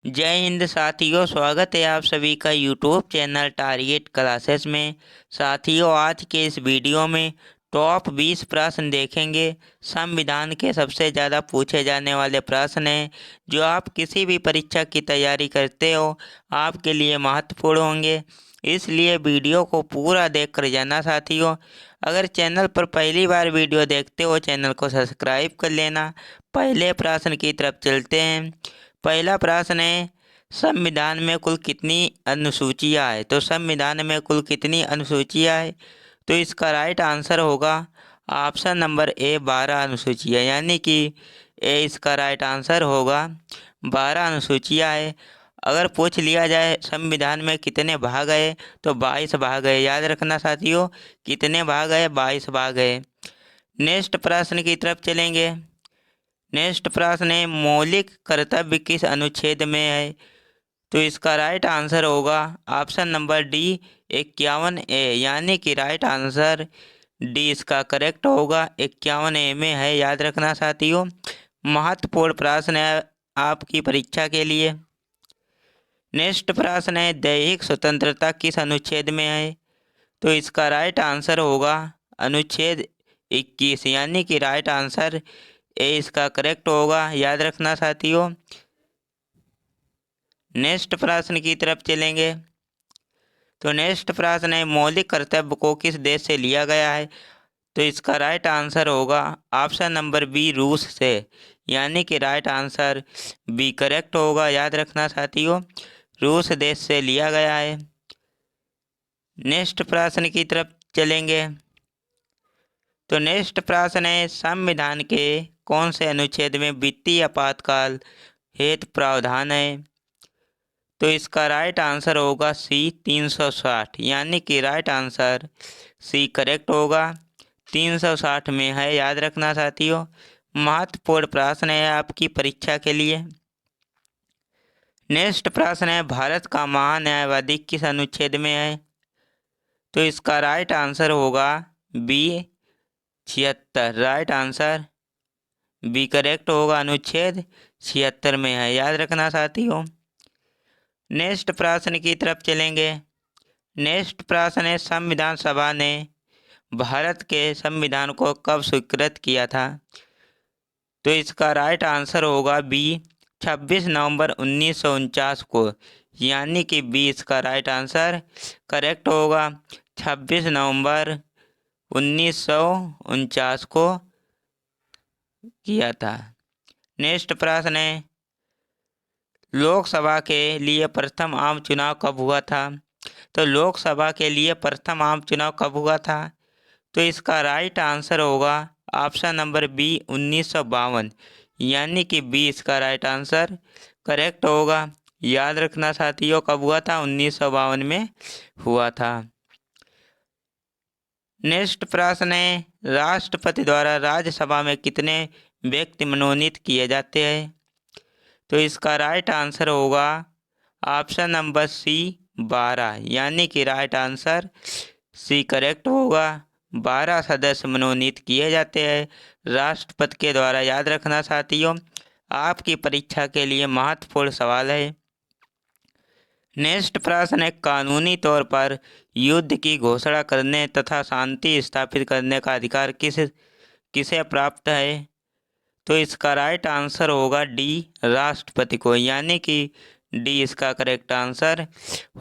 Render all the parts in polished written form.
जय हिंद साथियों, स्वागत है आप सभी का यूट्यूब चैनल टारगेट क्लासेस में। साथियों, आज के इस वीडियो में टॉप 20 प्रश्न देखेंगे। संविधान के सबसे ज़्यादा पूछे जाने वाले प्रश्न हैं जो आप किसी भी परीक्षा की तैयारी करते हो आपके लिए महत्वपूर्ण होंगे, इसलिए वीडियो को पूरा देख कर जाना। साथियों, अगर चैनल पर पहली बार वीडियो देखते हो चैनल को सब्सक्राइब कर लेना। पहले प्रश्न की तरफ चलते हैं। पहला प्रश्न है, संविधान में कुल कितनी अनुसूचियां है? तो संविधान में कुल कितनी अनुसूचियां है? तो इसका राइट आंसर होगा ऑप्शन नंबर ए, 12 अनुसूचियां, यानी कि ए इसका राइट आंसर होगा। 12 अनुसूचियां है। अगर पूछ लिया जाए संविधान में कितने भाग है, तो 22 भाग है। याद रखना साथियों, कितने भाग है? 22 भाग है। नेक्स्ट प्रश्न की तरफ चलेंगे। नेक्स्ट प्रश्न है, मौलिक कर्तव्य किस अनुच्छेद में है? तो इसका राइट आंसर होगा ऑप्शन नंबर डी, 51 ए, यानी कि राइट आंसर डी इसका करेक्ट होगा। 51 ए में है। याद रखना साथियों, महत्वपूर्ण प्रश्न है आपकी परीक्षा के लिए। नेक्स्ट प्रश्न है, दैहिक स्वतंत्रता किस अनुच्छेद में है? तो इसका राइट आंसर होगा अनुच्छेद 21, यानी कि राइट आंसर ए इसका करेक्ट होगा। याद रखना साथियों। नेक्स्ट प्रश्न की तरफ चलेंगे। तो नेक्स्ट प्रश्न है, मौलिक कर्तव्य को किस देश से लिया गया है? तो इसका राइट आंसर होगा ऑप्शन नंबर बी, रूस से, यानी कि राइट आंसर बी करेक्ट होगा। याद रखना साथियों, रूस देश से लिया गया है। नेक्स्ट प्रश्न की तरफ चलेंगे। तो नेक्स्ट प्रश्न है, संविधान के कौन से अनुच्छेद में वित्तीय आपातकाल हेतु प्रावधान है? तो इसका राइट आंसर होगा सी, 360, यानी कि राइट आंसर सी करेक्ट होगा। 360 में है। याद रखना साथियों, महत्वपूर्ण प्रश्न है आपकी परीक्षा के लिए। नेक्स्ट प्रश्न है, भारत का महान्यायवादी किस अनुच्छेद में है? तो इसका राइट आंसर होगा B, 76, right answer B correct होगा। अनुच्छेद 76 में है। याद रखना साथियों। नेक्स्ट प्रश्न की तरफ चलेंगे। नेक्स्ट प्रश्न है, संविधान सभा ने भारत के संविधान को कब स्वीकृत किया था? तो इसका राइट आंसर होगा बी, 26 नवंबर 1949 को, यानी कि बी इसका राइट आंसर करेक्ट होगा। 26 नवंबर 1949 को किया था। नेक्स्ट प्रश्न है, लोकसभा के लिए प्रथम आम चुनाव कब हुआ था? तो लोकसभा के लिए प्रथम आम चुनाव कब हुआ था? तो इसका राइट आंसर होगा ऑप्शन नंबर बी, 1952, यानी कि बी इसका राइट आंसर करेक्ट होगा। याद रखना साथियों, कब हुआ था? 1952 में हुआ था। नेक्स्ट प्रश्न है, राष्ट्रपति द्वारा राज्यसभा में कितने व्यक्ति मनोनीत किए जाते हैं? तो इसका राइट आंसर होगा ऑप्शन नंबर सी, 12, यानी कि राइट आंसर सी करेक्ट होगा। 12 सदस्य मनोनीत किए जाते हैं राष्ट्रपति के द्वारा। याद रखना साथियों, आपकी परीक्षा के लिए महत्वपूर्ण सवाल है। नेक्स्ट प्रश्न है, कानूनी तौर पर युद्ध की घोषणा करने तथा शांति स्थापित करने का अधिकार किसे प्राप्त है? तो इसका राइट आंसर होगा डी, राष्ट्रपति को, यानी कि डी इसका करेक्ट आंसर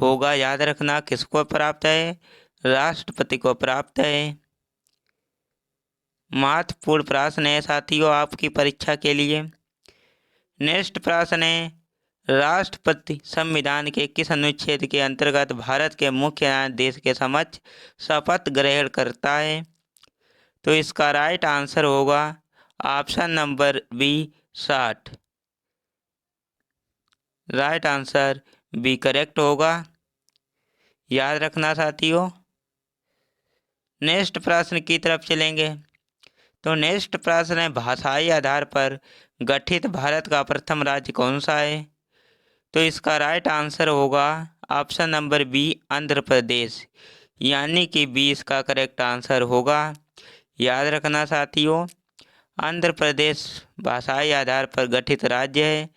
होगा। याद रखना, किसको प्राप्त है? राष्ट्रपति को प्राप्त है। महत्वपूर्ण प्रश्न है साथियों आपकी परीक्षा के लिए। नेक्स्ट प्रश्न है, राष्ट्रपति संविधान के किस अनुच्छेद के अंतर्गत भारत के मुख्य न्यायाधीश के समक्ष शपथ ग्रहण करता है? तो इसका राइट आंसर होगा option number B, 60, right answer B correct होगा। याद रखना साथियों। नेक्स्ट प्रश्न की तरफ चलेंगे। तो नेक्स्ट प्रश्न है, भाषाई आधार पर गठित भारत का प्रथम राज्य कौन सा है? तो इसका राइट आंसर होगा option number B, Andhra Pradesh, यानी कि बी इसका करेक्ट आंसर होगा। याद रखना साथियों, आंध्र प्रदेश भाषाई आधार पर गठित राज्य है।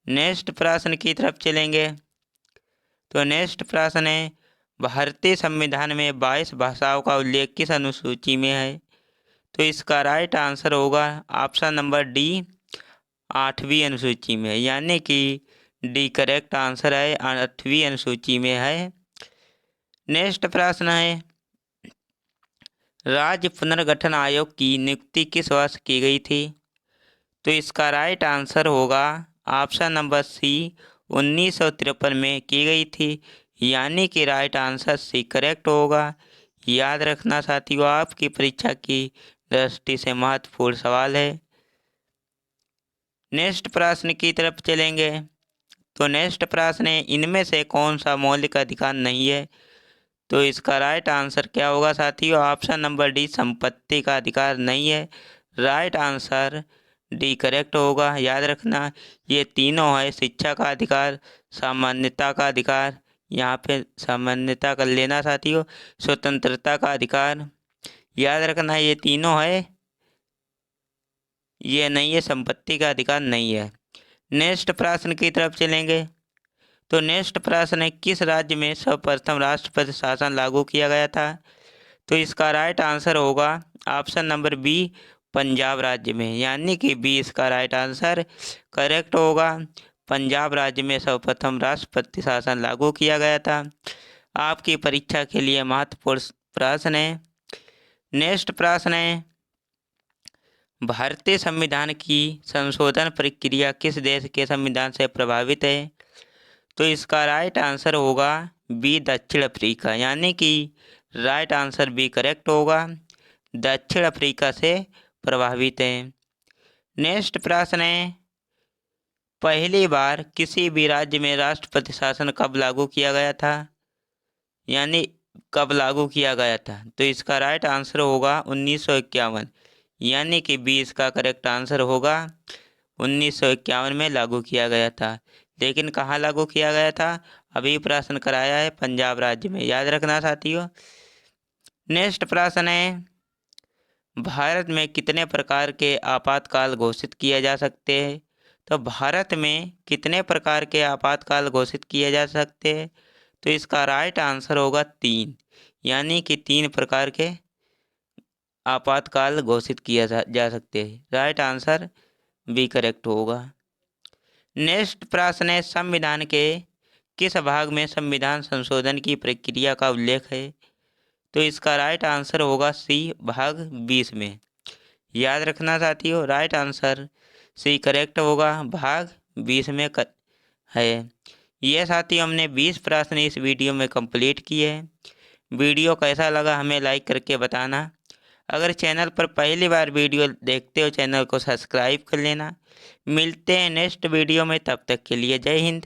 नेक्स्ट प्रश्न की तरफ चलेंगे। तो नेक्स्ट प्रश्न है, भारतीय संविधान में 22 भाषाओं का उल्लेख किस अनुसूची में है? तो इसका राइट आंसर होगा ऑप्शन नंबर डी, 8वीं अनुसूची में, यानी कि डी करेक्ट आंसर है, 8वीं अनुसूची में है। नेक्स्ट प्रश्न है, राज्य पुनर्गठन आयोग की नियुक्ति किस वर्ष की गई थी? तो इसका राइट आंसर होगा ऑप्शन नंबर सी, 1953 में की गई थी, यानी कि राइट आंसर सी करेक्ट होगा। याद रखना साथियों, आपकी परीक्षा की दृष्टि से महत्वपूर्ण सवाल है। नेक्स्ट प्रश्न की तरफ चलेंगे। तो नेक्स्ट प्रश्न है, इनमें से कौन सा मौलिक अधिकार नहीं है? तो इसका राइट आंसर क्या होगा साथियों? ऑप्शन नंबर डी, संपत्ति का अधिकार नहीं है, राइट आंसर डी करेक्ट होगा। याद रखना ये तीनों है, शिक्षा का अधिकार, सामान्यता का अधिकार, यहाँ पे सामान्यता कर लेना साथियों, स्वतंत्रता का अधिकार। याद रखना ये तीनों है, ये नहीं है, संपत्ति का अधिकार नहीं है। नेक्स्ट प्रश्न की तरफ चलेंगे। तो नेक्स्ट प्रश्न है, किस राज्य में सर्वप्रथम राष्ट्रपति शासन लागू किया गया था? तो इसका राइट आंसर होगा ऑप्शन नंबर बी, पंजाब राज्य में, यानी कि बी इसका राइट आंसर करेक्ट होगा। पंजाब राज्य में सर्वप्रथम राष्ट्रपति शासन लागू किया गया था। आपकी परीक्षा के लिए महत्वपूर्ण प्रश्न है। नेक्स्ट प्रश्न है, भारतीय संविधान की संशोधन प्रक्रिया किस देश के संविधान से प्रभावित है? तो इसका राइट आंसर होगा बी, दक्षिण अफ्रीका, यानी कि राइट आंसर बी करेक्ट होगा, दक्षिण अफ्रीका से प्रभावित है। नेक्स्ट प्रश्न है, पहली बार किसी भी राज्य में राष्ट्रपति शासन कब लागू किया गया था? यानी कब लागू किया गया था? तो इसका राइट आंसर होगा 1951, यानी कि बी इसका करेक्ट आंसर होगा, 1951 में लागू किया गया था। लेकिन कहाँ लागू किया गया था? अभी प्रश्न कराया है पंजाब राज्य में, याद रखना साथियों। नेक्स्ट प्रश्न है, भारत में कितने प्रकार के आपातकाल घोषित किए जा सकते हैं? तो भारत में कितने प्रकार के आपातकाल घोषित किए जा सकते हैं? तो इसका राइट आंसर होगा 3, यानी कि 3 प्रकार के आपातकाल घोषित किया जा सकते हैं, राइट आंसर बी करेक्ट होगा। नेक्स्ट प्रश्न है, संविधान के किस भाग में संविधान संशोधन की प्रक्रिया का उल्लेख है? तो इसका राइट आंसर होगा सी, भाग 20 में। याद रखना साथियों, राइट आंसर सी करेक्ट होगा, भाग 20 में है। यह साथियों हमने 20 प्रश्न इस वीडियो में कंप्लीट किए हैं। वीडियो कैसा लगा हमें लाइक करके बताना। अगर चैनल पर पहली बार वीडियो देखते हो, चैनल को सब्सक्राइब कर लेना। मिलते हैं नेक्स्ट वीडियो में, तब तक के लिए जय हिंद।